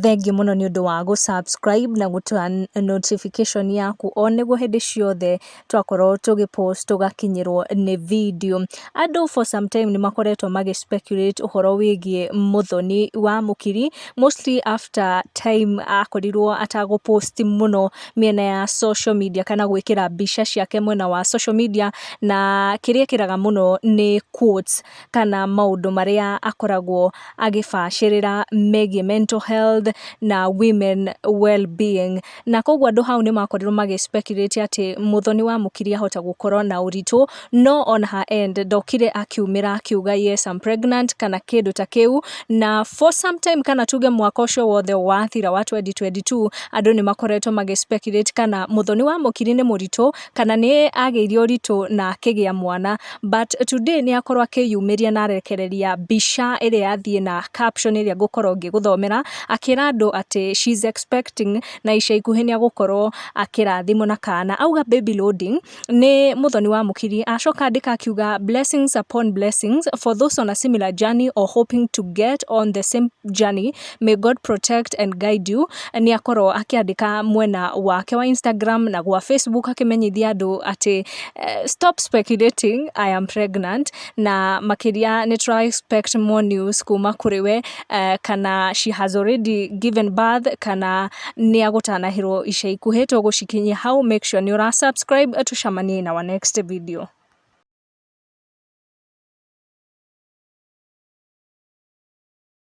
Thengi muno ni undu wa subscribe na gutwa notification yaku o niguo hindi ciothe twakorwo tugipost tugakinyirwo ni video. Andu for some time ni makoretwo speculate uhoro wigie Muthoni wa Mukiri, mostly after time akorirwo atagupost muno miena ya social media kana gwikira mbica ciake mwena wa social media, na kiria kiraga muno ni quotes kana maundu maria akoragwo agibacirira megie mental health na women well-being, na koguo andu hau ni makorirwo speculate ati Muthoni wa Mukiri ahota gukorwo na uritu, no on her end ndokire akiumira akiuga yes I'm pregnant kana kindu ta kiu. Na for some time kana tuge mwaka ucio wothe wathira wa 2022 andu ni makoretwo speculate kana Muthoni wa Mukiri ni muritu kana ni ageire uritu na akigia mwana, but today ni akorwo akiyumiria na arekereria mbica iria yathie na caption iria ngukorwo ngiguthomera, akira andu ati she's expecting na ica ikuhi ni agukorwo akirathimwo na kana. Auga baby loading ni Muthoni wa Mukiri, acoka andika akiuga blessings upon blessings for those on a similar journey or hoping to get on the same journey, may God protect and guide you. Ni akorwo akiandika mwena wake wa Instagram na gwa Facebook akimenyithia andu ati stop speculating, I am pregnant, na makiria ni try expect more news kuma kuriwe, kana she has already given birth kana ni agutanahirwo ica ikuhi tugucikinyia hau. Make sure ni ura subscribe tucamanie in our next video.